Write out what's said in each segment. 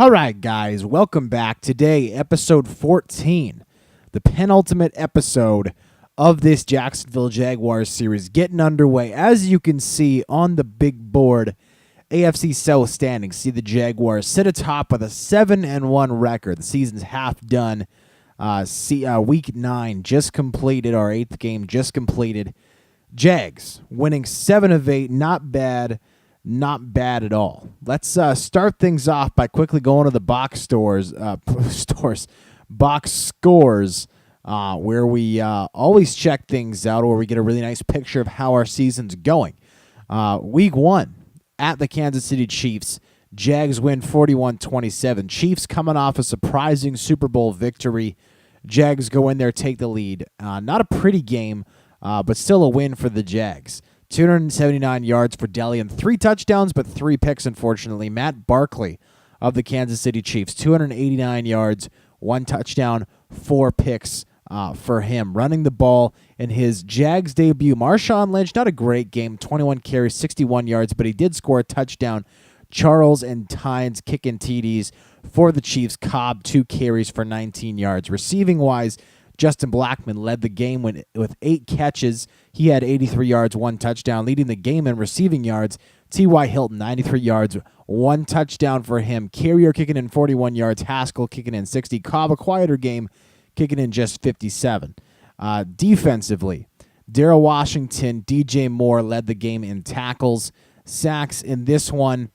All right, guys, welcome back. Today, episode 14, the penultimate episode of this Jacksonville Jaguars series getting underway. As you can see on the big board, AFC South standings, see the Jaguars sit atop with a 7-1 record. The season's half done. Week 9 just completed, our 8th game just completed. Jags winning 7 of 8, not bad. Not bad at all. Let's start things off by quickly going to the box scores, where we always check things out, where we get a really nice picture of how our season's going. Week 1 at the Kansas City Chiefs. Jags win 41-27. Chiefs coming off a surprising Super Bowl victory. Jags go in there, take the lead. Not a pretty game, but still a win for the Jags. 279 yards for Delian, 3 touchdowns, but 3 picks, unfortunately. Matt Barkley of the Kansas City Chiefs, 289 yards, 1 touchdown, 4 picks for him. Running the ball in his Jags debut, Marshawn Lynch, not a great game, 21 carries, 61 yards, but he did score a touchdown. Charles and Tynes kicking TDs for the Chiefs. Cobb, 2 carries for 19 yards. Receiving-wise, Justin Blackmon led the game with 8 catches. He had 83 yards, 1 touchdown, leading the game in receiving yards. T.Y. Hilton, 93 yards, 1 touchdown for him. Carrier kicking in 41 yards. Haskell kicking in 60. Cobb, a quieter game, kicking in just 57. Defensively, Darrell Washington, DJ Moore led the game in tackles. Sacks in this one,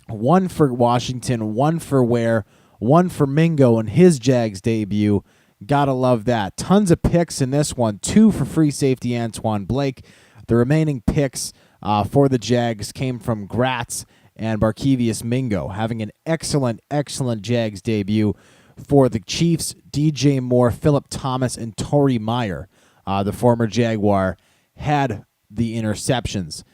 1 for Washington, 1 for Ware, 1 for Mingo in his Jags debut. Gotta love that. Tons of picks in this one. 2 for free safety Antoine Blake. The remaining picks for the Jags came from Gratz and Barkevius Mingo, having an excellent Jags debut. For the Chiefs, DJ Moore, Phillip Thomas, and Torrey Meyer, the former Jaguar, had the interceptions.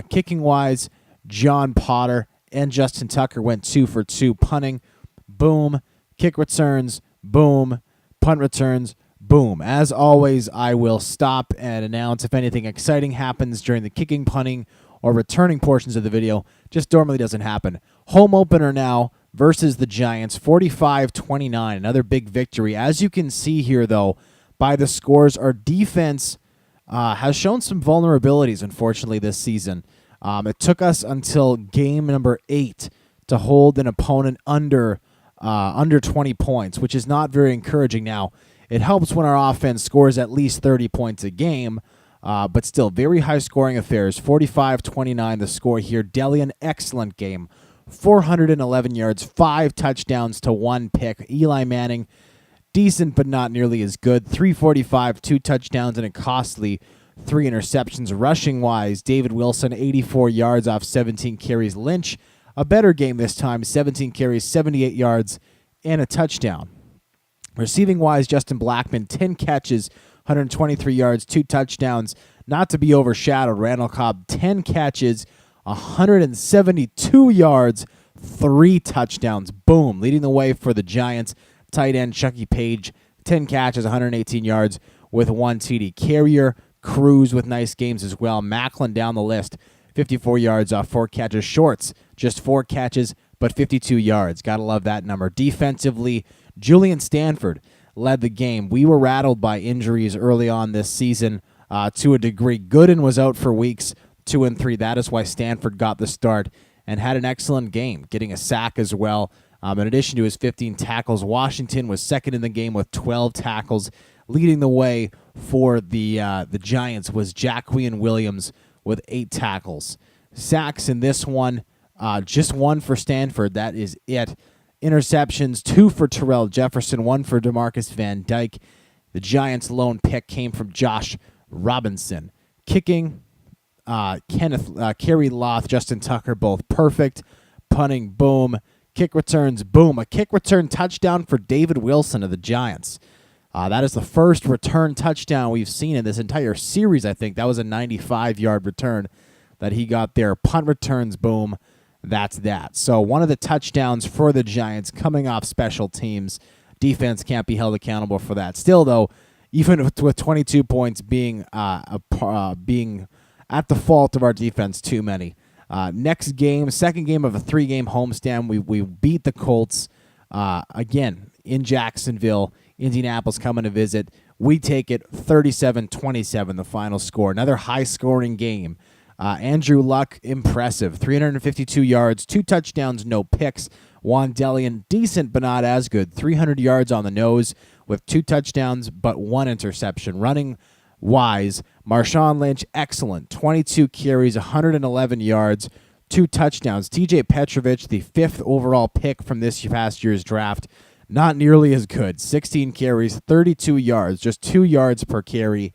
Kicking-wise, John Potter and Justin Tucker went 2 for 2. Punting, boom. Kick returns, boom. Punt returns, boom. As always, I will stop and announce if anything exciting happens during the kicking, punting, or returning portions of the video. Just normally doesn't happen. Home opener now versus the Giants, 45-29, another big victory. As you can see here, though, by the scores, our defense has shown some vulnerabilities, unfortunately, this season. It took us until game number 8 to hold an opponent under 20 points, which is not very encouraging. Now, it helps when our offense scores at least 30 points a game, but still very high-scoring affairs. 45-29 the score here. Delian, excellent game. 411 yards, 5 touchdowns to 1 pick. Eli Manning, decent but not nearly as good. 345, 2 touchdowns, and a costly 3 interceptions. Rushing-wise, David Wilson, 84 yards off 17 carries. Lynch, a better game this time, 17 carries, 78 yards, and a touchdown. Receiving-wise, Justin Blackmon, 10 catches, 123 yards, 2 touchdowns. Not to be overshadowed, Randall Cobb, 10 catches, 172 yards, 3 touchdowns. Boom, leading the way for the Giants. Tight end Chucky Page, 10 catches, 118 yards with 1 TD. Carrier, Cruz with nice games as well. Macklin down the list, 54 yards off 4 catches. Shorts, just 4 catches, but 52 yards. Gotta love that number. Defensively, Julian Stanford led the game. We were rattled by injuries early on this season to a degree. Gooden was out for weeks 2 and 3. That is why Stanford got the start and had an excellent game, getting a sack as well. In addition to his 15 tackles, Washington was second in the game with 12 tackles. Leading the way for the Giants was Jaquian Williams with 8 tackles. Sacks in this one, just 1 for Stanford. That is it. Interceptions, 2 for Terrell Jefferson, 1 for DeMarcus Van Dyke. The Giants' lone pick came from Josh Robinson. Kicking, Kerry Loth, Justin Tucker, both perfect. Punting, boom. Kick returns, boom. A kick return touchdown for David Wilson of the Giants. That is the first return touchdown we've seen in this entire series, I think. That was a 95-yard return that he got there. Punt returns, boom. That's that. So one of the touchdowns for the Giants coming off special teams. Defense can't be held accountable for that. Still, though, even with 22 points being at the fault of our defense, too many. Next game, second game of a 3-game homestand. We beat the Colts again in Jacksonville. Indianapolis coming to visit. We take it 37-27, the final score. Another high-scoring game. Andrew Luck, impressive. 352 yards, 2 touchdowns, no picks. Juan Delian, decent but not as good. 300 yards on the nose with 2 touchdowns but 1 interception. Running wise, Marshawn Lynch, excellent. 22 carries, 111 yards, 2 touchdowns. TJ Petrovich, the 5th overall pick from this past year's draft, not nearly as good. 16 carries, 32 yards, just 2 yards per carry,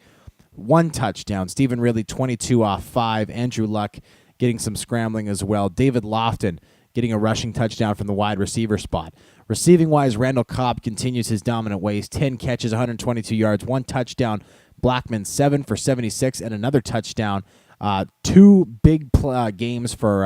1 touchdown. Stephen Ridley, 22 off 5. Andrew Luck getting some scrambling as well. David Lofton getting a rushing touchdown from the wide receiver spot. Receiving-wise, Randall Cobb continues his dominant ways. 10 catches, 122 yards, 1 touchdown. Blackman, 7 for 76, and another touchdown. 2 big games for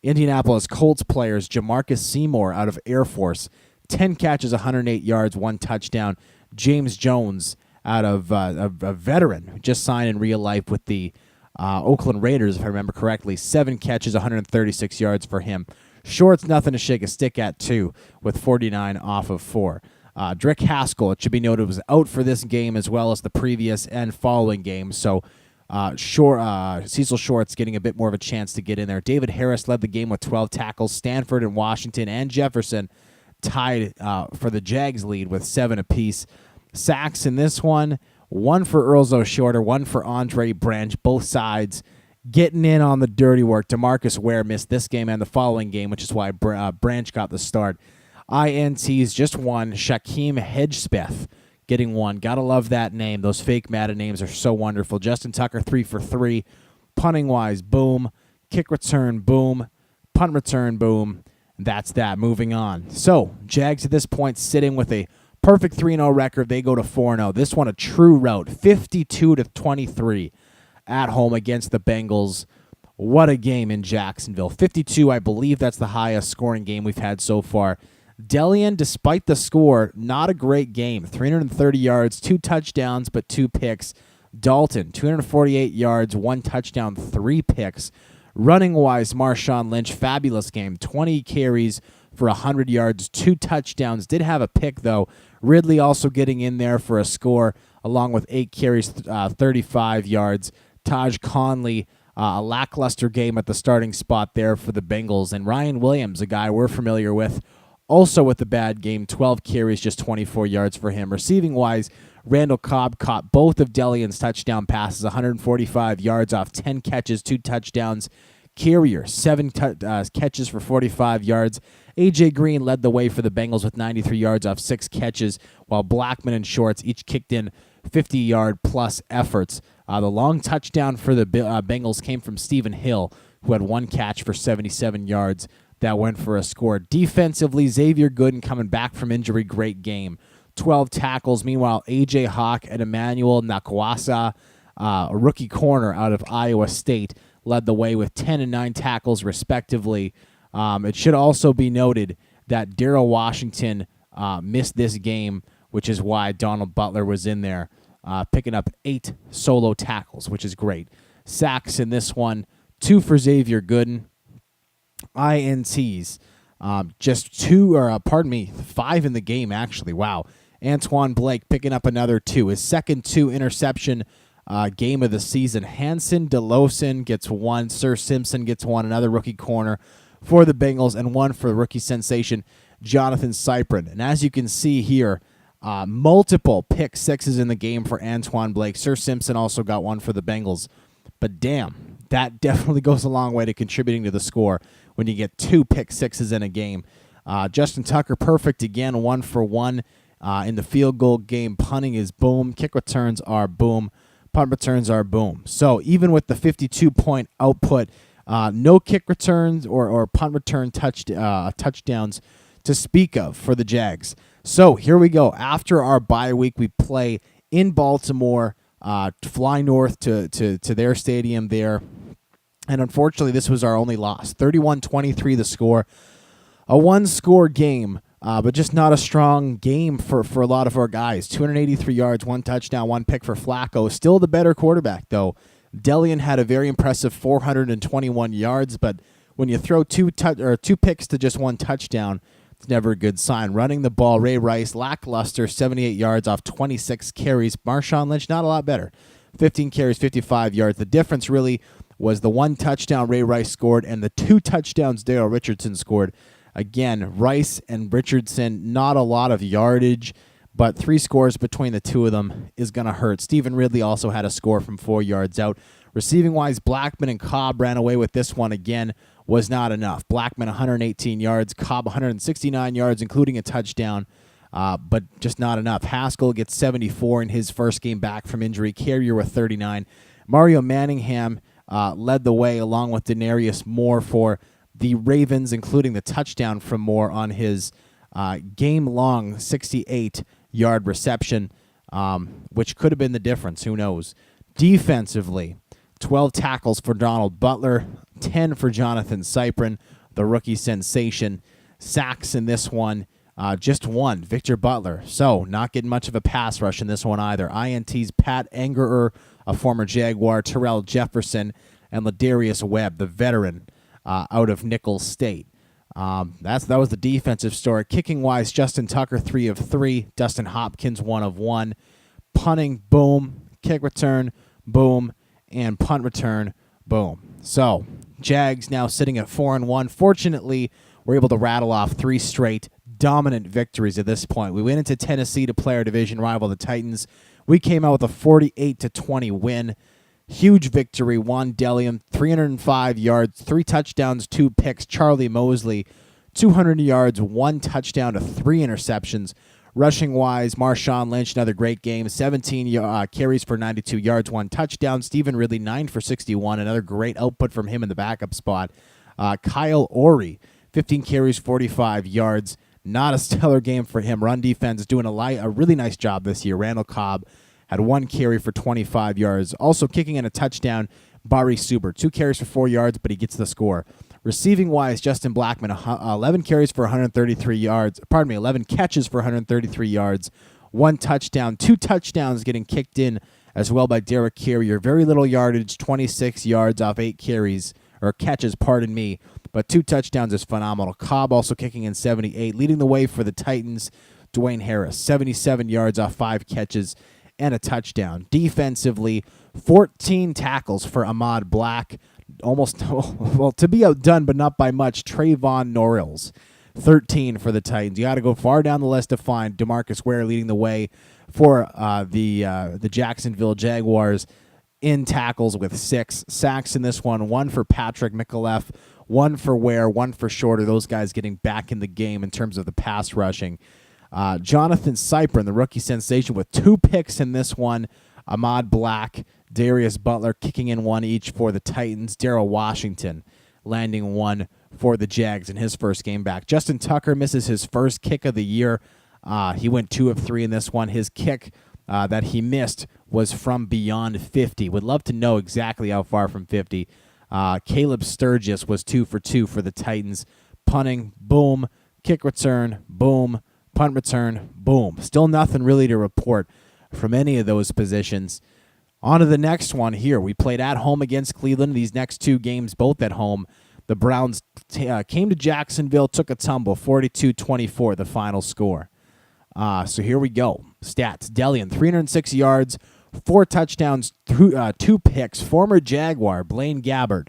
Indianapolis Colts players. Jamarcus Seymour out of Air Force, 10 catches, 108 yards, 1 touchdown. James Jones out of a veteran who just signed in real life with the Oakland Raiders, if I remember correctly. 7 catches, 136 yards for him. Shorts, nothing to shake a stick at, too, with 49 off of 4. Drick Haskell, it should be noted, was out for this game as well as the previous and following game. So Cecil Shorts getting a bit more of a chance to get in there. David Harris led the game with 12 tackles. Stanford and Washington and Jefferson tied for the Jags lead with 7 apiece. Sacks in this one, 1 for Earlzo Shorter, 1 for Andre Branch, both sides getting in on the dirty work. DeMarcus Ware missed this game and the following game, which is why Branch got the start. INTs, just 1. Shaquem Hedgespeth getting 1. Gotta love that name. Those fake Madden names are so wonderful. Justin Tucker, 3 for 3. Punting-wise, boom. Kick return, boom. Punt return, boom. That's that. Moving on. So, Jags at this point sitting with a perfect 3-0 record. They go to 4-0. This one a true rout. 52-23 at home against the Bengals. What a game in Jacksonville. 52, I believe that's the highest scoring game we've had so far. Delian, despite the score, not a great game. 330 yards, 2 touchdowns, but 2 picks. Dalton, 248 yards, 1 touchdown, 3 picks. Running-wise, Marshawn Lynch, fabulous game. 20 carries for 100 yards, 2 touchdowns. Did have a pick, though. Ridley also getting in there for a score, along with 8 carries, 35 yards. Taj Conley, a lackluster game at the starting spot there for the Bengals. And Ryan Williams, a guy we're familiar with, also with the bad game, 12 carries, just 24 yards for him. Receiving-wise, Randall Cobb caught both of Delian's touchdown passes, 145 yards off 10 catches, 2 touchdowns. Carrier, 7 catches for 45 yards. A.J. Green led the way for the Bengals with 93 yards off 6 catches, while Blackman and Shorts each kicked in 50-yard-plus efforts. The long touchdown for the Bengals came from Stephen Hill, who had 1 catch for 77 yards. That went for a score. Defensively, Xavier Gooden coming back from injury, great game. 12 tackles. Meanwhile, A.J. Hawk and Emmanuel Nakwasa, a rookie corner out of Iowa State, led the way with 10 and 9 tackles, respectively. It should also be noted that Darrell Washington missed this game, which is why Donald Butler was in there, picking up 8 solo tackles, which is great. Sacks in this one, 2 for Xavier Gooden. INTs, just 5 in the game, actually. Wow. Antoine Blake picking up another 2. His second 2 interception game of the season. Hanson DeLosin gets 1. Sir Simpson gets 1. Another rookie corner for the Bengals, and 1 for the rookie sensation, Jonathan Cyprin. And as you can see here, multiple pick sixes in the game for Antoine Blake. Sir Simpson also got 1 for the Bengals. But damn, that definitely goes a long way to contributing to the score when you get 2 pick sixes in a game. Justin Tucker, perfect again, 1 for 1 in the field goal game. Punting is boom. Kick returns are boom. Punt returns are boom. So even with the 52-point output, no kick returns or punt return touchdowns to speak of for the Jags. So here we go. After our bye week, we play in Baltimore, fly north to their stadium there. And unfortunately, this was our only loss. 31-23 the score. A 1-score game, but just not a strong game for a lot of our guys. 283 yards, 1 touchdown, 1 pick for Flacco. Still the better quarterback, though. Delian had a very impressive 421 yards, but when you throw two picks to just one touchdown, it's never a good sign. Running the ball, Ray Rice, lackluster, 78 yards off 26 carries. Marshawn Lynch, not a lot better. 15 carries, 55 yards. The difference really was the one touchdown Ray Rice scored and the two touchdowns Daryl Richardson scored. Again, Rice and Richardson, not a lot of yardage, but 3 scores between the two of them is going to hurt. Stephen Ridley also had a score from 4 yards out. Receiving-wise, Blackman and Cobb ran away with this one again. Was not enough. Blackman 118 yards, Cobb 169 yards, including a touchdown, but just not enough. Haskell gets 74 in his first game back from injury. Carrier with 39. Mario Manningham led the way along with Denarius Moore for the Ravens, including the touchdown from Moore on his game-long 68-yard reception, which could have been the difference. Who knows? Defensively, 12 tackles for Donald Butler, 10 for Jonathan Cyprin, the rookie sensation. Sacks in this one, just 1, Victor Butler. So not getting much of a pass rush in this one either. INTs, Pat Angerer, a former Jaguar, Terrell Jefferson, and Ladarius Webb, the veteran out of Nicholls State. That was the defensive story. Kicking-wise, Justin Tucker, 3 of 3. Dustin Hopkins, 1 of 1. Punting, boom. Kick return, boom. And punt return, boom. So, Jags now sitting at 4-1. Fortunately, we're able to rattle off 3 straight dominant victories at this point. We went into Tennessee to play our division rival, the Titans. We came out with a 48-20 win. Huge victory. Juan Delium, 305 yards, 3 touchdowns, 2 picks. Charlie Mosley, 200 yards, 1 touchdown to 3 interceptions. Rushing-wise, Marshawn Lynch, another great game. 17 carries for 92 yards, 1 touchdown. Stephen Ridley, 9 for 61. Another great output from him in the backup spot. Kyle Orey, 15 carries, 45 yards. Not a stellar game for him. Run defense doing a really nice job this year. Randall Cobb had 1 carry for 25 yards. Also kicking in a touchdown, Bari Suber. 2 carries for 4 yards, but he gets the score. Receiving-wise, Justin Blackman, 11 carries for 133 yards. 11 catches for 133 yards. 1 touchdown. 2 touchdowns getting kicked in as well by Derek Carrier. Very little yardage, 26 yards off 8 carries, or catches, pardon me. But 2 touchdowns is phenomenal. Cobb also kicking in 78. Leading the way for the Titans, Dwayne Harris, 77 yards off 5 catches and a touchdown. Defensively, 14 tackles for Ahmad Black. Almost, well, to be outdone, but not by much. Trayvon Norrells, 13 for the Titans. You got to go far down the list to find DeMarcus Ware leading the way for the Jacksonville Jaguars in tackles with 6 sacks in this one. 1 for Patrick Micallef, 1 for Ware, 1 for Shorter. Those guys getting back in the game in terms of the pass rushing. Jonathan Cyprin, the rookie sensation, with 2 picks in this one. Ahmad Black, Darius Butler kicking in 1 each for the Titans. Darrell Washington landing 1 for the Jags in his first game back. Justin Tucker misses his first kick of the year. He went 2 of 3 in this one. His kick that he missed was from beyond 50. Would love to know exactly how far from 50. Caleb Sturgis was 2 for 2 for the Titans. Punting, boom. Kick return, boom. Punt return, boom. Still nothing really to report from any of those positions. On to the next one here. We played at home against Cleveland. These next 2 games, both at home. The Browns came to Jacksonville, took a tumble, 42-24, the final score. So here we go. Stats. Delian, 306 yards, 4 touchdowns, 2 picks. Former Jaguar, Blaine Gabbert,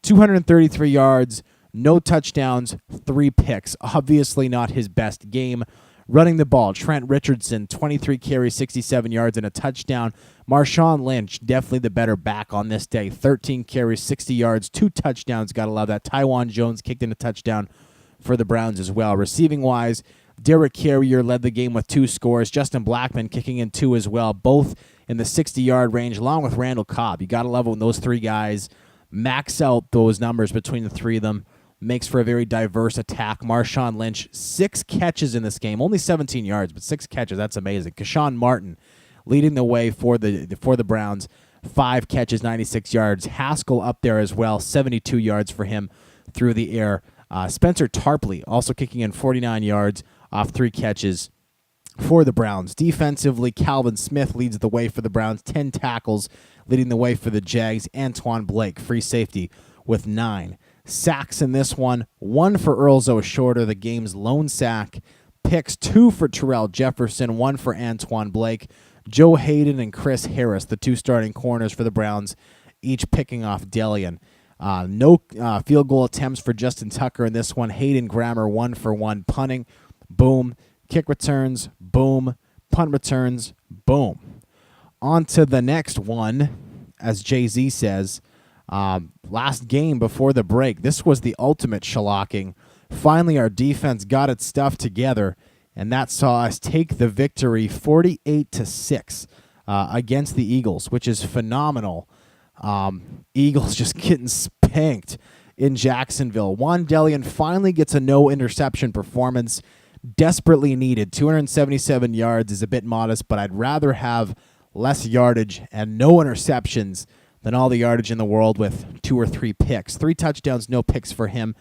233 yards, no touchdowns, 3 picks. Obviously not his best game. Running the ball, Trent Richardson, 23 carries, 67 yards, and a touchdown. Marshawn Lynch, definitely the better back on this day. 13 carries, 60 yards, 2 touchdowns. Got to love that. Tywan Jones kicked in a touchdown for the Browns as well. Receiving-wise, Derek Carrier led the game with 2 scores. Justin Blackman kicking in 2 as well, both in the 60-yard range, along with Randall Cobb. You got to love it when those 3 guys max out those numbers between the 3 of them. Makes for a very diverse attack. Marshawn Lynch, 6 catches in this game. Only 17 yards, but 6 catches. That's amazing. Keshawn Martin leading the way for the Browns. 5 catches, 96 yards. Haskell up there as well. 72 yards for him through the air. Spencer Tarpley also kicking in 49 yards off 3 catches for the Browns. Defensively, Calvin Smith leads the way for the Browns, 10 tackles, leading the way for the Jags. Antoine Blake, free safety, with 9 sacks in this one. 1 for Earl Zoe Shorter, the game's lone sack. Picks, 2 for Terrell Jefferson, 1 for Antoine Blake. Joe Hayden and Chris Harris, the 2 starting corners for the Browns, each picking off Delian. No field goal attempts for Justin Tucker in this one. Hayden Grammer, 1 for 1. Punting, boom. Kick returns, boom. Punt returns, boom. On to the next one, as Jay-Z says. Last game before the break, this was the ultimate shellacking. Finally, our defense got its stuff together, and that saw us take the victory 48-6 against the Eagles, which is phenomenal. Eagles just getting spanked in Jacksonville. Juan Delian finally gets a no-interception performance, desperately needed. 277 yards is a bit modest, but I'd rather have less yardage and no interceptions than all the yardage in the world with 2 or 3 picks. 3 touchdowns, no picks for him.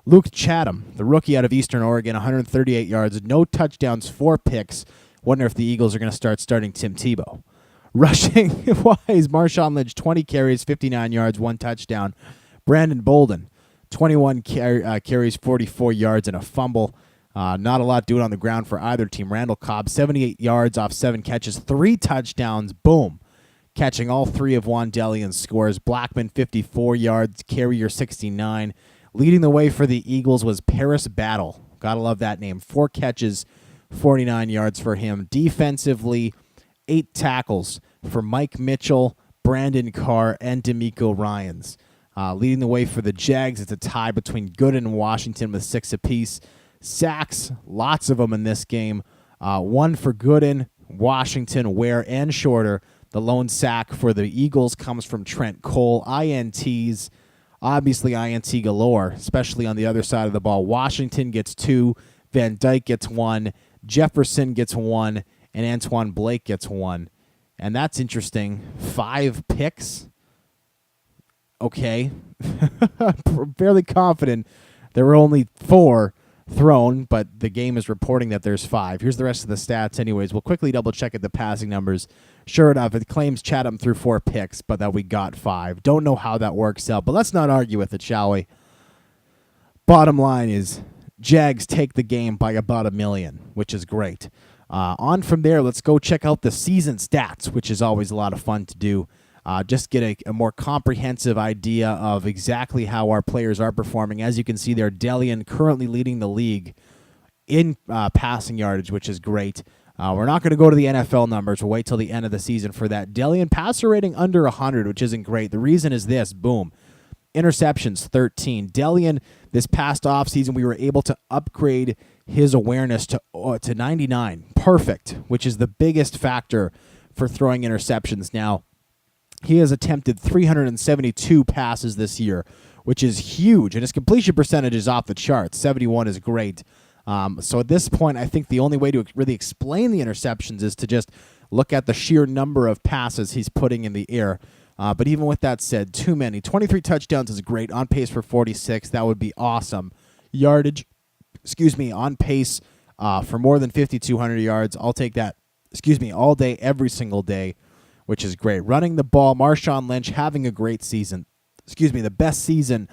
Luke Chatham, the rookie out of Eastern Oregon, 138 yards, no touchdowns, 4 picks. Wonder if the Eagles are going to start starting Tim Tebow. Rushing-wise, Marshawn Lynch, 20 carries, 59 yards, 1 touchdown. Brandon Bolden, 21 carries, 44 yards, and a fumble. Not a lot doing on the ground for either team. Randall Cobb, 78 yards off 7 catches, 3 touchdowns, boom. Catching all 3 of Juan Delian's scores. Blackman, 54 yards, Carrier, 69. Leading the way for the Eagles was Paris Battle. Gotta love that name. 4 catches, 49 yards for him. Defensively, 8 tackles for Mike Mitchell, Brandon Carr, and D'Amico Ryans. Leading the way for the Jags, it's a tie between Gooden and Washington with 6 apiece. Sacks, lots of them in this game. 1 for Gooden, Washington, Ware, and Shorter. The lone sack for the Eagles comes from Trent Cole. INTs, obviously INT galore, especially on the other side of the ball. Washington gets 2, Van Dyke gets 1, Jefferson gets 1, and Antoine Blake gets 1. And that's interesting. 5 picks? Okay. Fairly confident there were only 4 thrown, but the game is reporting that there's 5. Here's the rest of the stats anyways. We'll quickly double-check at the passing numbers. Sure enough, it claims Chatham threw 4 picks, but that we got 5. Don't know how that works out, but let's not argue with it, shall we? Bottom line is Jags take the game by about $1 million, which is great. On from there, let's go check out the season stats, which is always a lot of fun to do. Just get a more comprehensive idea of exactly how our players are performing. As you can see there, Delian currently leading the league in passing yardage, which is great. We're not going to go to the NFL numbers. We'll wait till the end of the season for that. Delian passer rating under 100, which isn't great. The reason is this, boom. Interceptions, 13. Delian, this past offseason, we were able to upgrade his awareness to 99. Perfect, which is the biggest factor for throwing interceptions. Now, he has attempted 372 passes this year, which is huge, and his completion percentage is off the charts. 71 is great. So at this point, I think the only way to really explain the interceptions is to just look at the sheer number of passes he's putting in the air. But even with that said, too many. 23 touchdowns is great. On pace for 46. That would be awesome. Yardage, on pace for more than 5,200 yards. I'll take that, all day, every single day, which is great. Running the ball, Marshawn Lynch having a great season. The best season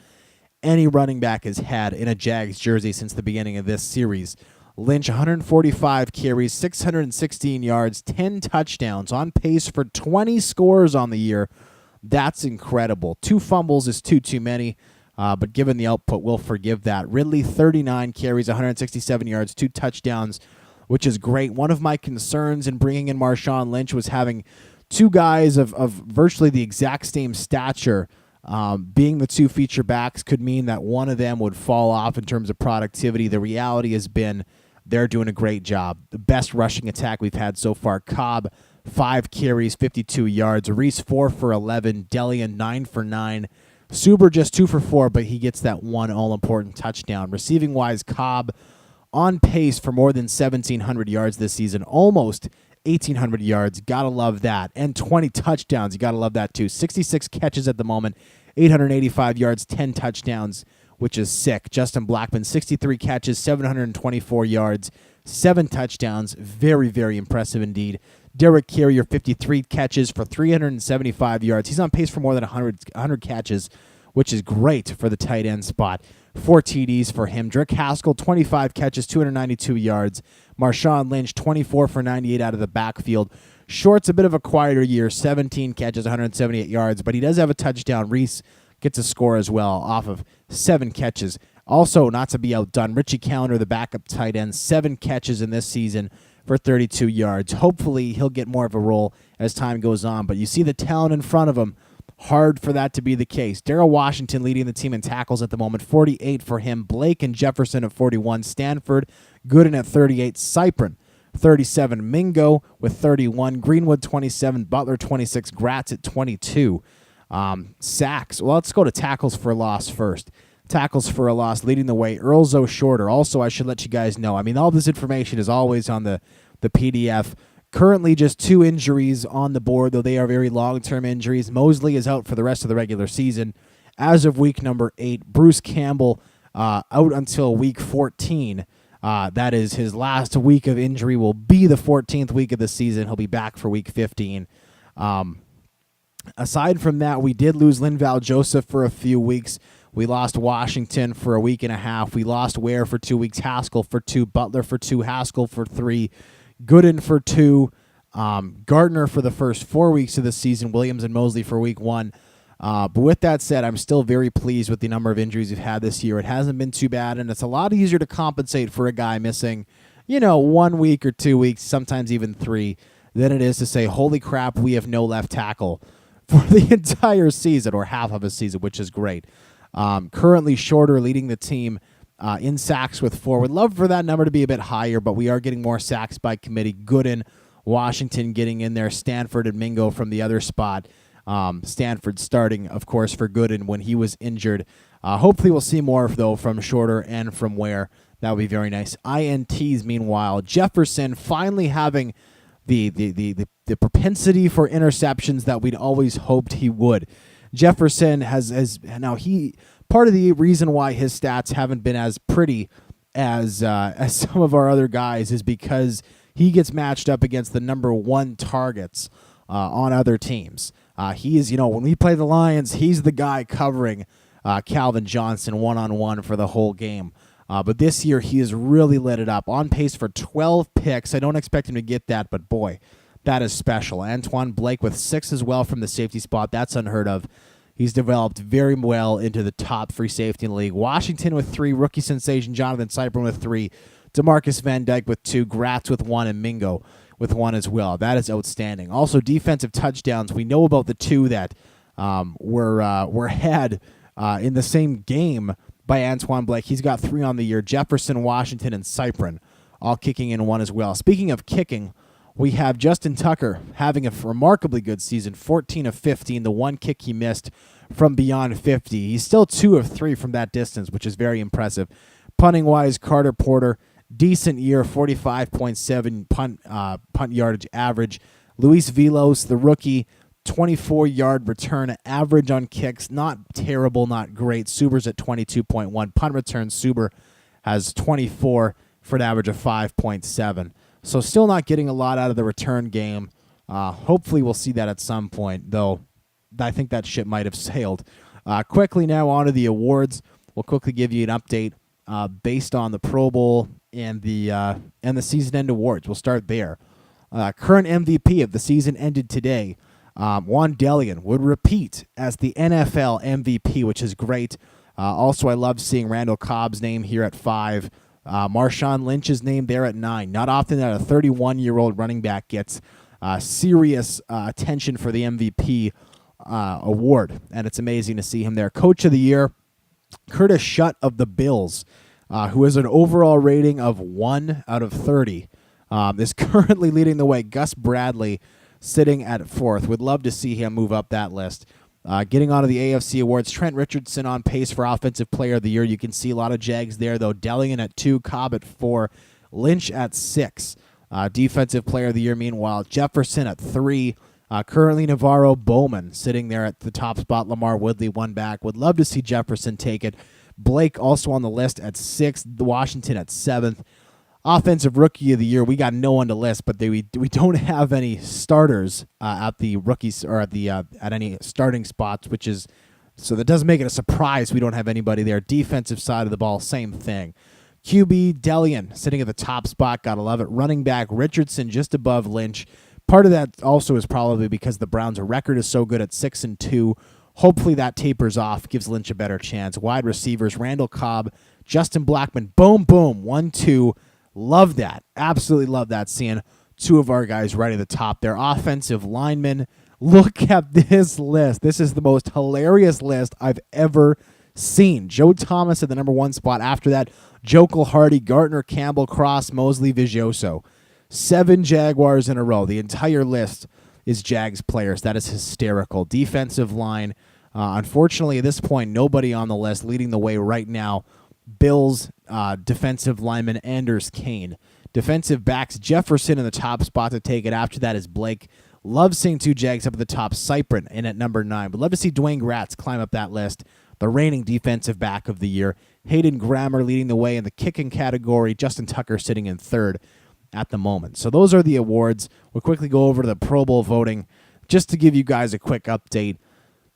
any running back has had in a Jags jersey since the beginning of this series. Lynch, 145 carries, 616 yards, 10 touchdowns, on pace for 20 scores on the year. That's incredible. 2 fumbles is too many, but given the output, we'll forgive that. Ridley, 39 carries, 167 yards, 2 touchdowns, which is great. One of my concerns in bringing in Marshawn Lynch was having 2 guys of virtually the exact same stature. Being the 2 feature backs could mean that one of them would fall off in terms of productivity. The reality has been they're doing a great job. The best rushing attack we've had so far. Cobb, 5 carries, 52 yards. Reese, 4 for 11. Delian, 9 for 9. Suber just 2 for 4, but he gets that one all-important touchdown. Receiving-wise, Cobb on pace for more than 1,700 yards this season. Almost 1,800 yards. Gotta love that. And 20 touchdowns. You gotta love that too. 66 catches at the moment. 885 yards, 10 touchdowns, which is sick. Justin Blackman, 63 catches, 724 yards, 7 touchdowns. Very, very impressive indeed. Derek Carrier, 53 catches for 375 yards. He's on pace for more than 100 catches, which is great for the tight end spot. 4 TDs for him. Drake Haskell, 25 catches, 292 yards. Marshawn Lynch, 24 for 98 out of the backfield. Short's a bit of a quieter year, 17 catches, 178 yards, but he does have a touchdown. Reese gets a score as well off of 7 catches. Also, not to be outdone, Richie Callender, the backup tight end, 7 catches in this season for 32 yards. Hopefully, he'll get more of a role as time goes on, but you see the talent in front of him. Hard for that to be the case. Darrell Washington leading the team in tackles at the moment, 48 for him. Blake and Jefferson at 41. Stanford, Gooden at 38. Cyprin, 37. Mingo with 31. Greenwood, 27. Butler, 26. Gratz at 22. Sacks. Well, let's go to tackles for a loss first. Tackles for a loss leading the way. Earl Zoe Shorter. Also, I should let you guys know, I mean, all this information is always on the PDF. Currently just 2 injuries on the board, though they are very long-term injuries. Mosley is out for the rest of the regular season. As of week number 8, Bruce Campbell out until week 14. That is his last week of injury will be the 14th week of the season. He'll be back for week 15. Aside from that, we did lose Linval Joseph for a few weeks. We lost Washington for a week and a half. We lost Ware for 2 weeks, Haskell for 2, Butler for 2, Haskell for 3, Gooden for 2, Gardner for the first 4 weeks of the season, Williams and Mosley for week 1. But with that said, I'm still very pleased with the number of injuries we've had this year. It hasn't been too bad, and it's a lot easier to compensate for a guy missing, 1 week or 2 weeks, sometimes even 3, than it is to say, holy crap, we have no left tackle for the entire season or half of a season, which is great. Currently Shorter leading the team in sacks with 4. Would love for that number to be a bit higher, but we are getting more sacks by committee. Gooden, Washington getting in there, Stanford and Mingo from the other spot. Stanford starting, of course, for Gooden when he was injured. Hopefully we'll see more, though, from Shorter and from Ware. That would be very nice. INTs, meanwhile, Jefferson finally having the propensity for interceptions that we'd always hoped he would. Jefferson has now part of the reason why his stats haven't been as pretty as some of our other guys is because he gets matched up against the number 1 targets on other teams. He is, when we play the Lions, he's the guy covering Calvin Johnson one-on-one for the whole game. But this year, he has really lit it up. On pace for 12 picks. I don't expect him to get that, but boy, that is special. Antoine Blake with 6 as well from the safety spot. That's unheard of. He's developed very well into the top free safety in the league. Washington with 3. Rookie sensation Jonathan Cyprin with 3. DeMarcus Van Dyke with 2. Gratz with 1. And Mingo with 1 as well. That is outstanding. Also, defensive touchdowns. We know about the 2 that were had in the same game by Antoine Blake. He's got 3 on the year. Jefferson, Washington, and Cyprin all kicking in 1 as well. Speaking of kicking, we have Justin Tucker having a remarkably good season, 14 of 15, the 1 kick he missed from beyond 50. He's still 2 of 3 from that distance, which is very impressive. Punting-wise, Carter Porter, decent year, 45.7 punt yardage average. Luis Vilos, the rookie, 24-yard return average on kicks. Not terrible, not great. Suber's at 22.1. Punt return, Suber has 24 for an average of 5.7. So still not getting a lot out of the return game. Hopefully we'll see that at some point, though I think that ship might have sailed. Quickly now on to the awards. We'll quickly give you an update based on the Pro Bowl and the season-end awards. We'll start there. Current MVP of the season ended today, Juan Delian, would repeat as the NFL MVP, which is great. Also, I love seeing Randall Cobb's name here at 5. Marshawn Lynch's name there at 9. Not often that a 31-year-old running back gets serious attention for the MVP award, and it's amazing to see him there. Coach of the Year, Curtis Shutt of the Bills, who has an overall rating of 1 out of 30, is currently leading the way. Gus Bradley sitting at 4th. Would love to see him move up that list. Getting on to the AFC awards, Trent Richardson on pace for Offensive Player of the Year. You can see a lot of Jags there, though. Delian at 2, Cobb at 4, Lynch at 6. Defensive Player of the Year, meanwhile, Jefferson at 3. Currently Navarro Bowman sitting there at the top spot. Lamar Woodley, 1 back. Would love to see Jefferson take it. Blake also on the list at 6th. Washington at 7th. Offensive Rookie of the Year, we got no one to list, but we don't have any starters at the rookies or at any starting spots, so that doesn't make it a surprise we don't have anybody there. Defensive side of the ball, same thing. QB, Delian, sitting at the top spot, gotta love it. Running back, Richardson, just above Lynch. Part of that also is probably because the Browns' record is so good at 6-2. Hopefully that tapers off, gives Lynch a better chance. Wide receivers, Randall Cobb, Justin Blackman, boom, boom, 1-2. Love that. Absolutely love that, seeing two of our guys right at the top there. Offensive linemen, look at this list. This is the most hilarious list I've ever seen. Joe Thomas at the number 1 spot. After that, Jokel Hardy, Gardner Campbell, Cross, Mosley, Vigioso. 7 Jaguars in a row. The entire list is Jags players. That is hysterical. Defensive line, unfortunately at this point, nobody on the list. Leading the way right now, Bills defensive lineman Anders Kane. Defensive backs, Jefferson in the top spot to take it. After that is Blake. Love seeing 2 Jags up at the top. Cyprin in at number 9. But love to see Dwayne Gratz climb up that list. The reigning defensive back of the year. Hayden Grammer leading the way in the kicking category. Justin Tucker sitting in 3rd at the moment. So those are the awards. We'll quickly go over to the Pro Bowl voting just to give you guys a quick update.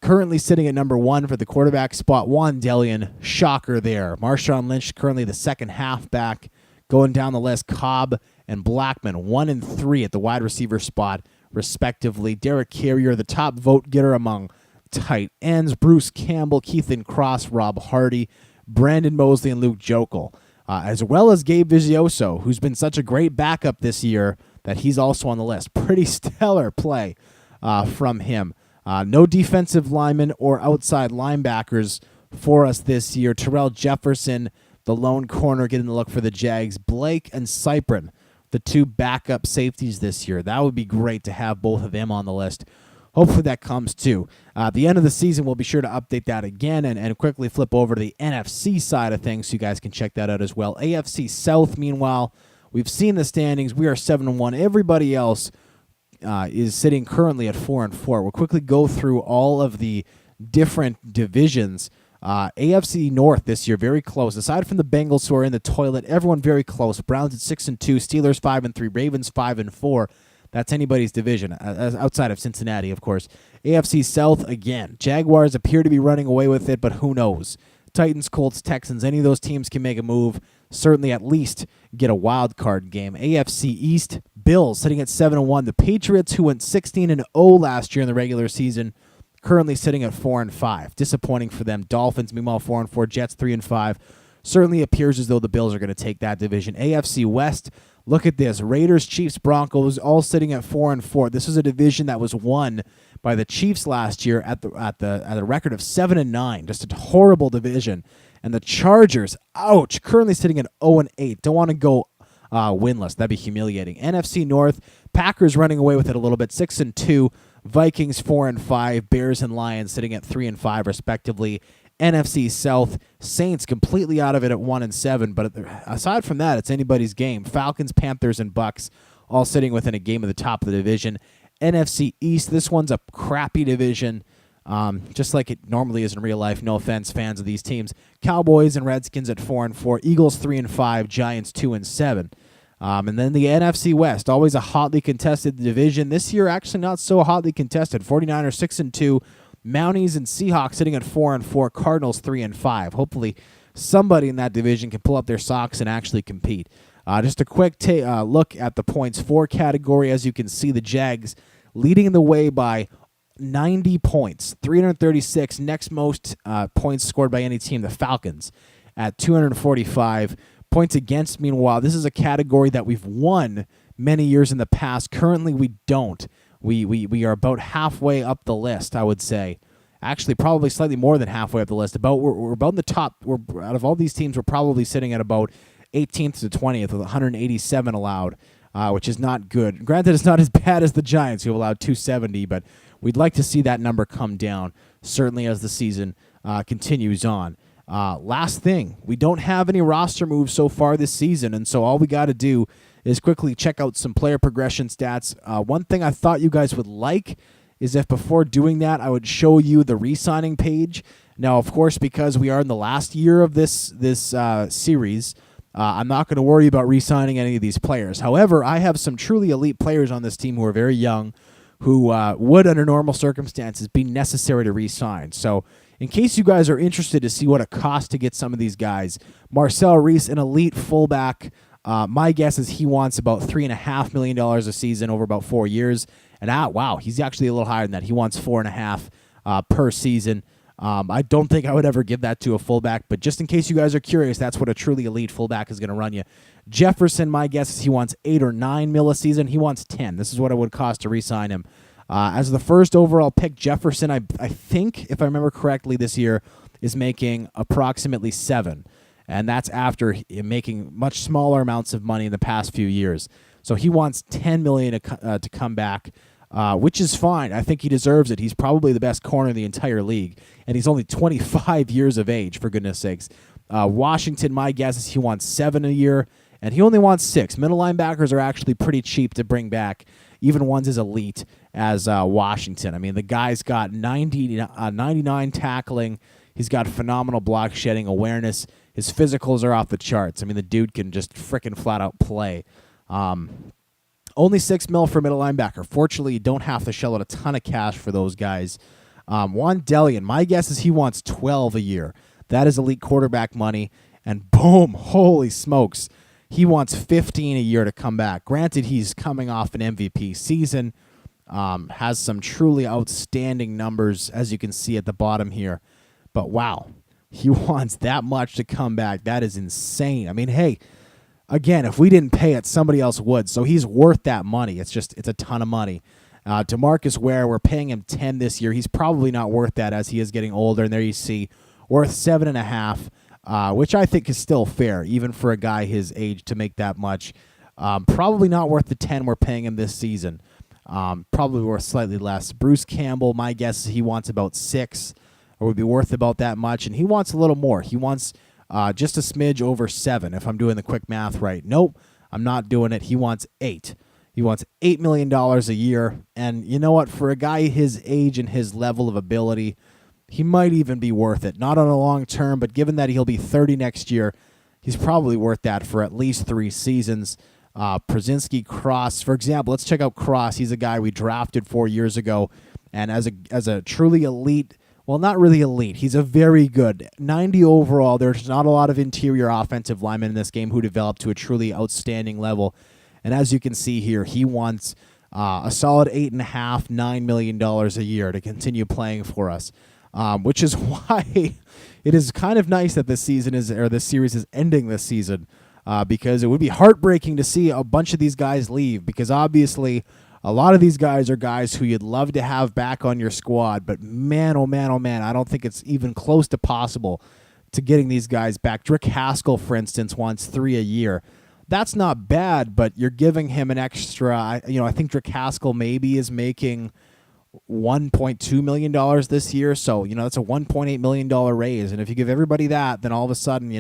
Currently sitting at number 1 for the quarterback spot, Juan Delian. Shocker there. Marshawn Lynch currently the second halfback. Going down the list, Cobb and Blackman, 1 and 3 at the wide receiver spot, respectively. Derek Carrier, the top vote getter among tight ends. Bruce Campbell, Keithan Cross, Rob Hardy, Brandon Mosley, and Luke Jokel. As well as Gabe Vigioso, who's been such a great backup this year that he's also on the list. Pretty stellar play from him. No defensive linemen or outside linebackers for us this year. Terrell Jefferson, the lone corner, getting the look for the Jags. Blake and Cyprin, the 2 backup safeties this year. That would be great to have both of them on the list. Hopefully that comes too. At the end of the season, we'll be sure to update that again and quickly flip over to the NFC side of things so you guys can check that out as well. AFC South, meanwhile, we've seen the standings. We are 7-1. Everybody else is sitting currently at 4-4. We'll quickly go through all of the different divisions. AFC North this year, very close. Aside from the Bengals who are in the toilet, everyone very close. Browns at 6-2, Steelers 5-3, Ravens 5-4. That's anybody's division, outside of Cincinnati, of course. AFC South, again. Jaguars appear to be running away with it, but who knows? Titans, Colts, Texans, any of those teams can make a move. Certainly at least get a wild card game. AFC East, Bills sitting at 7-1. The Patriots, who went 16-0 last year in the regular season, currently sitting at 4-5. Disappointing for them. Dolphins, meanwhile, 4-4. Jets, 3-5. Certainly appears as though the Bills are going to take that division. AFC West, look at this. Raiders, Chiefs, Broncos, all sitting at 4-4. This was a division that was won by the Chiefs last year at a record of 7-9. Just a horrible division. And the Chargers, ouch, currently sitting at 0-8. Don't want to go winless. That'd be humiliating. NFC North, Packers running away with it a little bit, 6-2. Vikings 4-5. Bears and Lions sitting at 3-5 respectively. NFC South, Saints completely out of it at 1-7, but aside from that, it's anybody's game. Falcons, Panthers, and Bucks all sitting within a game of the top of the division. NFC East, this one's a crappy division, just like it normally is in real life. No offense, fans of these teams. Cowboys and Redskins at 4-4, Eagles 3-5, Giants 2-7. And then the NFC West, always a hotly contested division. This year, actually not so hotly contested. 49ers 6-2. Mounties and Seahawks sitting at 4-4, Cardinals 3-5. Hopefully somebody in that division can pull up their socks and actually compete. Just a quick look at the points for category. As you can see, the Jags leading the way by 90 points, 336. Next most points scored by any team, the Falcons, at 245. Points against, meanwhile, this is a category that we've won many years in the past. Currently, we don't. We are about halfway up the list, I would say. Actually, probably slightly more than halfway up the list. We're about in the top. Out of all these teams, we're probably sitting at about 18th to 20th with 187 allowed, which is not good. Granted, it's not as bad as the Giants, who allowed 270, but we'd like to see that number come down, certainly as the season continues on. Last thing, we don't have any roster moves so far this season, and so all we got to do is quickly check out some player progression stats. One thing I thought you guys would like is if before doing that, I would show you the re-signing page. Now, of course, because we are in the last year of this series, I'm not going to worry about re-signing any of these players. However, I have some truly elite players on this team who are very young, who would, under normal circumstances, be necessary to re-sign. So in case you guys are interested to see what it costs to get some of these guys, Marcel Reese, an elite fullback, my guess is he wants about $3.5 million a season over about 4 years. And wow, he's actually a little higher than that. He wants $4.5 per season. I don't think I would ever give that to a fullback, but just in case you guys are curious, that's what a truly elite fullback is going to run you. Jefferson, my guess is he wants $8 or $9 mil a season. He wants 10. This is what it would cost to re-sign him. As the first overall pick, Jefferson, I think, if I remember correctly, this year is making approximately 7, and that's after making much smaller amounts of money in the past few years. So he wants $10 million to come back. Which is fine. I think he deserves it. He's probably the best corner in the entire league, and he's only 25 years of age, for goodness sakes. Washington, my guess is he wants 7 a year, and he only wants 6. Middle linebackers are actually pretty cheap to bring back, even ones as elite as Washington. I mean, the guy's got 99 tackling. He's got phenomenal block shedding awareness. His physicals are off the charts. I mean, the dude can just frickin' flat out play. Only $6 million for middle linebacker. Fortunately, you don't have to shell out a ton of cash for those guys. Juan Delian, my guess is he wants 12 a year. That is elite quarterback money. And boom, holy smokes, he wants 15 a year to come back. Granted, he's coming off an MVP season, has some truly outstanding numbers, as you can see at the bottom here. But wow, he wants that much to come back. That is insane. I mean, hey, again, if we didn't pay it, somebody else would. So he's worth that money. It's a ton of money. DeMarcus Ware, we're paying him 10 this year. He's probably not worth that as he is getting older. And there you see, worth 7.5, which I think is still fair, even for a guy his age to make that much. Probably not worth the 10 we're paying him this season. Probably worth slightly less. Bruce Campbell, my guess is he wants about 6, or would be worth about that much. And he wants a little more. He wants just a smidge over 7, if I'm doing the quick math right. Nope, I'm not doing it. He wants 8. He wants $8 million a year. And you know what? For a guy his age and his level of ability, he might even be worth it. Not on a long term, but given that he'll be 30 next year, he's probably worth that for at least 3 seasons. Przinski, Cross, for example, let's check out Cross. He's a guy we drafted 4 years ago. And as a truly elite, well, not really elite. He's a very good 90 overall. There's not a lot of interior offensive linemen in this game who developed to a truly outstanding level. And as you can see here, he wants a solid $8.5, $9 million a year to continue playing for us, which is why it is kind of nice that this series is ending this season, because it would be heartbreaking to see a bunch of these guys leave, because obviously a lot of these guys are guys who you'd love to have back on your squad, but man, oh man, oh man, I don't think it's even close to possible to getting these guys back. Drick Haskell, for instance, wants 3 a year. That's not bad, but you're giving him an extra, I think Drick Haskell maybe is making $1.2 million this year, so, that's a $1.8 million raise, and if you give everybody that, then all of a sudden,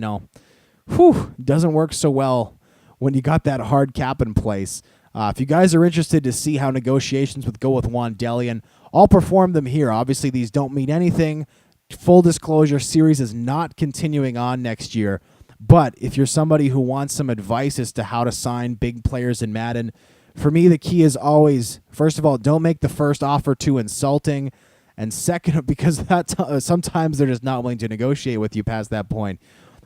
doesn't work so well when you got that hard cap in place. If you guys are interested to see how negotiations would go with Juan Delian, I'll perform them here. Obviously, these don't mean anything. Full disclosure, series is not continuing on next year. But if you're somebody who wants some advice as to how to sign big players in Madden, for me, the key is always, first of all, don't make the first offer too insulting. And second, because sometimes they're just not willing to negotiate with you past that point.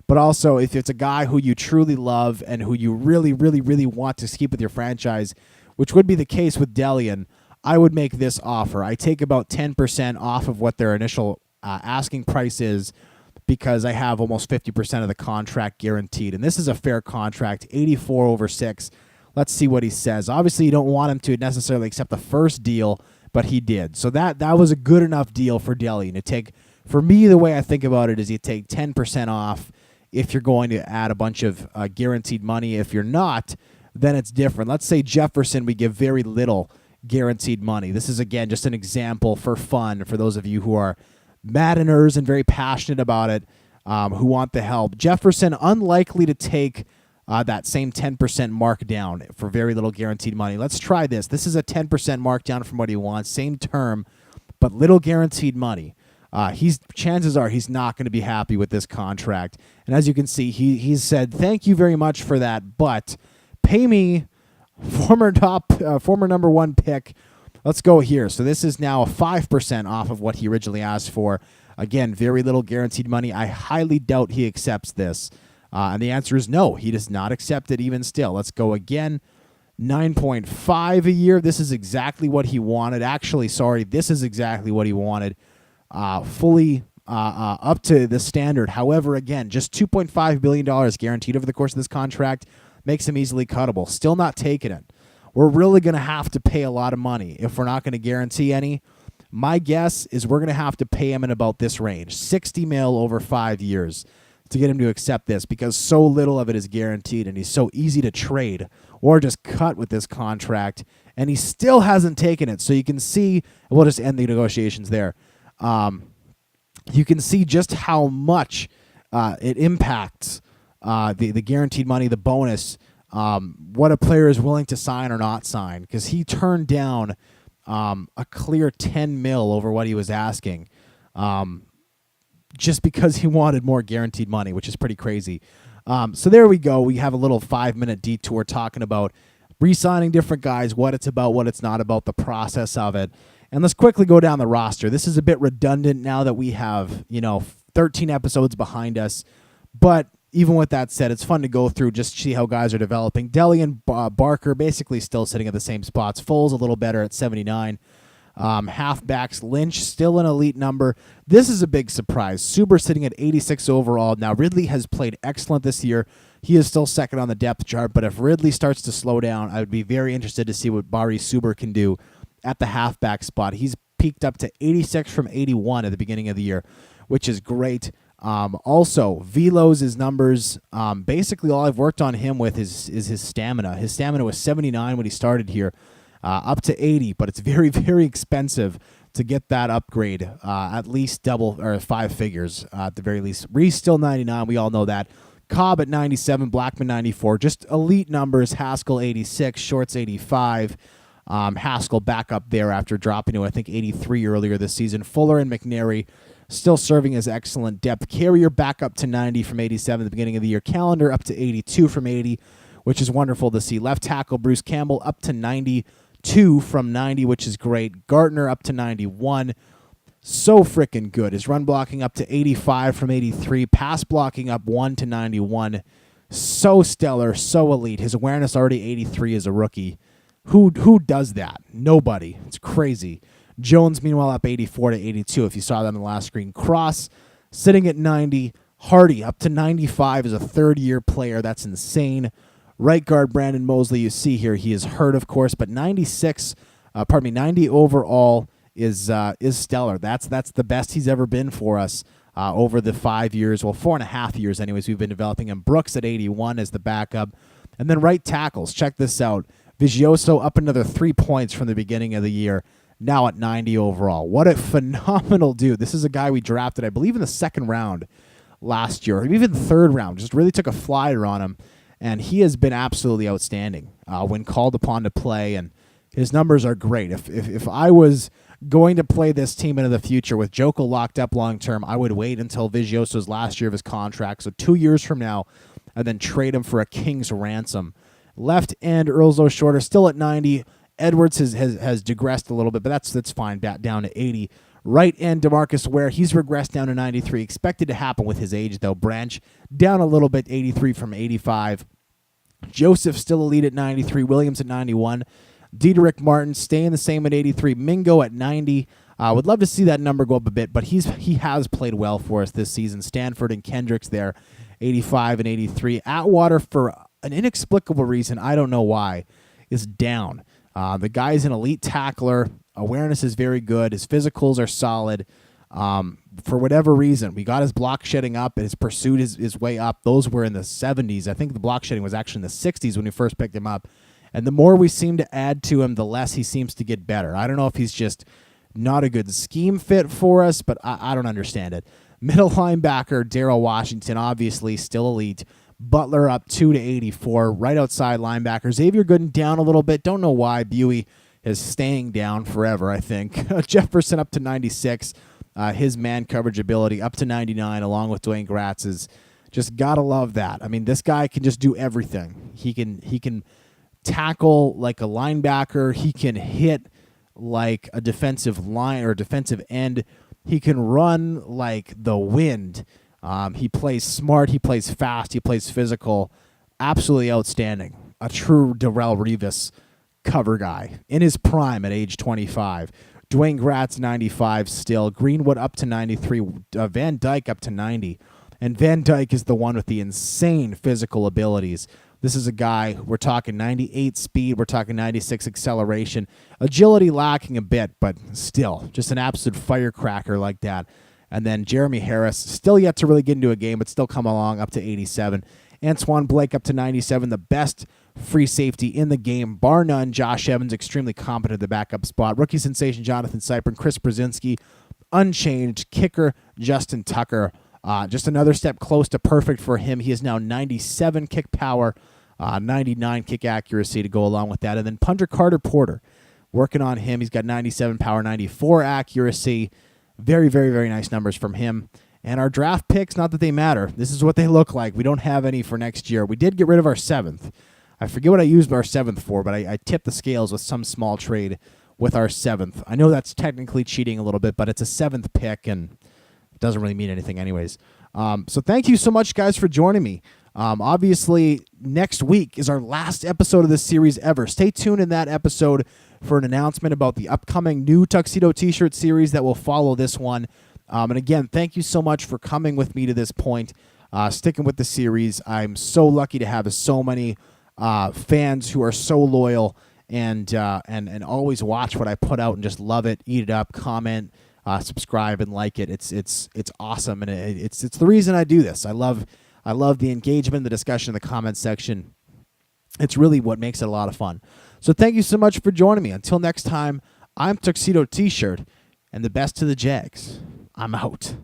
But also, if it's a guy who you truly love and who you really, really, really want to keep with your franchise, which would be the case with Delian, I would make this offer. I take about 10% off of what their initial asking price is, because I have almost 50% of the contract guaranteed. And this is a fair contract, 84 over 6. Let's see what he says. Obviously, you don't want him to necessarily accept the first deal, but he did. So that was a good enough deal for Delian to take. For me, the way I think about it is you take 10% off if you're going to add a bunch of guaranteed money. If you're not, then it's different. Let's say Jefferson, we give very little guaranteed money. This is, again, just an example for fun for those of you who are Maddeners and very passionate about it, who want the help. Jefferson, unlikely to take that same 10% markdown for very little guaranteed money. Let's try this. This is a 10% markdown from what he wants. Same term, but little guaranteed money. chances are he's not going to be happy with this contract. And as you can see, he's said, thank you very much for that, but pay me former number one pick. Let's go here. So this is now 5% off of what he originally asked for. Again, very little guaranteed money. I highly doubt he accepts this. And the answer is no. He does not accept it even still. Let's go again. 9.5 a year. This is exactly what he wanted. Actually, sorry, this is exactly what he wanted. Fully up to the standard. However, again, just $2.5 billion guaranteed over the course of this contract makes him easily cuttable. Still not taking it. We're really going to have to pay a lot of money if we're not going to guarantee any. My guess is we're going to have to pay him in about this range, $60 million over 5 years, to get him to accept this, because so little of it is guaranteed, and he's so easy to trade or just cut with this contract, and he still hasn't taken it. So you can see, and we'll just end the negotiations there. You can see just how much it impacts the guaranteed money, the bonus, what a player is willing to sign or not sign, because he turned down a clear $10 million over what he was asking, just because he wanted more guaranteed money, which is pretty crazy. So there we go. We have a little 5-minute detour talking about re-signing different guys, what it's about, what it's not about, the process of it. And let's quickly go down the roster. This is a bit redundant now that we have, 13 episodes behind us. But even with that said, it's fun to go through, just see how guys are developing. Deli and Barker basically still sitting at the same spots. Foles a little better at 79. Halfbacks, Lynch still an elite number. This is a big surprise. Suber sitting at 86 overall. Now, Ridley has played excellent this year. He is still second on the depth chart, but if Ridley starts to slow down, I would be very interested to see what Bari Suber can do at the halfback spot. He's peaked up to 86 from 81 at the beginning of the year, which is great. Also, Velo's his numbers. Basically, all I've worked on him with is his stamina. His stamina was 79 when he started here, up to 80, but it's very, very expensive to get that upgrade, at least double or 5 figures at the very least. Reese still 99. We all know that. Cobb at 97, Blackman 94. Just elite numbers. Haskell 86, Shorts 85. Haskell back up there after dropping to, I think, 83 earlier this season. Fuller and McNary still serving as excellent depth. Carrier back up to 90 from 87 at the beginning of the year. Calendar up to 82 from 80, which is wonderful to see. Left tackle Bruce Campbell up to 92 from 90, which is great. Gardner up to 91. So freaking good. His run blocking up to 85 from 83. Pass blocking up 1 to 91. So stellar, so elite. His awareness already 83 as a rookie. Who does that? Nobody. It's crazy. Jones, meanwhile, up 84 to 82, if you saw that on the last screen. Cross sitting at 90. Hardy up to 95 as a third-year player. That's insane. Right guard Brandon Mosley, you see here, he is hurt, of course, but 90 overall is stellar. That's the best he's ever been for us over the 5 years, well, 4.5 years anyways, we've been developing him. Brooks at 81 as the backup. And then right tackles, check this out. Vigioso up another 3 points from the beginning of the year, now at 90 overall. What a phenomenal dude. This is a guy we drafted, I believe, in the second round last year, or even third round. Just really took a flyer on him, and he has been absolutely outstanding when called upon to play, and his numbers are great. If I was going to play this team into the future with Joko locked up long-term, I would wait until Vigioso's last year of his contract, so 2 years from now, and then trade him for a king's ransom. Left end, Earls O'Shorter still at 90. Edwards has digressed a little bit, but that's fine, back down to 80. Right end, DeMarcus Ware, he's regressed down to 93. Expected to happen with his age, though. Branch down a little bit, 83 from 85. Joseph still elite at 93. Williams at 91. Diedrich Martin staying the same at 83. Mingo at 90. Would love to see that number go up a bit, but he has played well for us this season. Stanford and Kendricks there, 85 and 83. Atwater, for an inexplicable reason, I don't know why, is down. The guy's an elite tackler. Awareness is very good. His physicals are solid. For whatever reason, we got his block shedding up, and his pursuit is way up. Those were in the 70s. I think the block shedding was actually in the 60s when we first picked him up. And the more we seem to add to him, the less he seems to get better. I don't know if he's just not a good scheme fit for us, but I don't understand it. Middle linebacker, Darrell Washington, obviously still elite. Butler up 2 to 84. Right outside linebacker. Xavier Gooden down a little bit. Don't know why. Buey is staying down forever, I think. Jefferson up to 96. His man coverage ability up to 99 along with Dwayne Gratz's. Just gotta love that. I mean, this guy can just do everything. He can tackle like a linebacker. He can hit like a defensive line or defensive end. He can run like the wind. He plays smart. He plays fast. He plays physical. Absolutely outstanding. A true Darrelle Revis cover guy in his prime at age 25. Dwayne Gratz 95 still. Greenwood up to 93. Van Dyke up to 90. And Van Dyke is the one with the insane physical abilities. This is a guy, we're talking 98 speed, we're talking 96 acceleration. Agility lacking a bit, but still, just an absolute firecracker like that. And then Jeremy Harris, still yet to really get into a game, but still come along up to 87. Antoine Blake up to 97, the best free safety in the game, bar none. Josh Evans, extremely competent at the backup spot. Rookie sensation Jonathan Cyprin, Chris Brzezinski, unchanged. Kicker Justin Tucker. Just another step close to perfect for him. He is now 97 kick power, 99 kick accuracy to go along with that. And then punter Carter Porter, working on him. He's got 97 power, 94 accuracy. Very, very, very nice numbers from him. And our draft picks, not that they matter. This is what they look like. We don't have any for next year. We did get rid of our 7th. I forget what I used our 7th for, but I tipped the scales with some small trade with our 7th. I know that's technically cheating a little bit, but it's a 7th pick, and doesn't really mean anything anyways. So thank you so much, guys, for joining me. Obviously, next week is our last episode of this series ever. Stay tuned in that episode for an announcement about the upcoming new Tuxedo T-Shirt series that will follow this one. And again, thank you so much for coming with me to this point, sticking with the series. I'm so lucky to have so many fans who are so loyal and always watch what I put out and just love it, eat it up, comment, subscribe and like it. It's awesome, and it's the reason I do this. I love the engagement, the discussion in the comment section. It's really what makes it a lot of fun. So thank you so much for joining me. Until next time, I'm Tuxedo T-Shirt, and the best to the Jags. I'm out.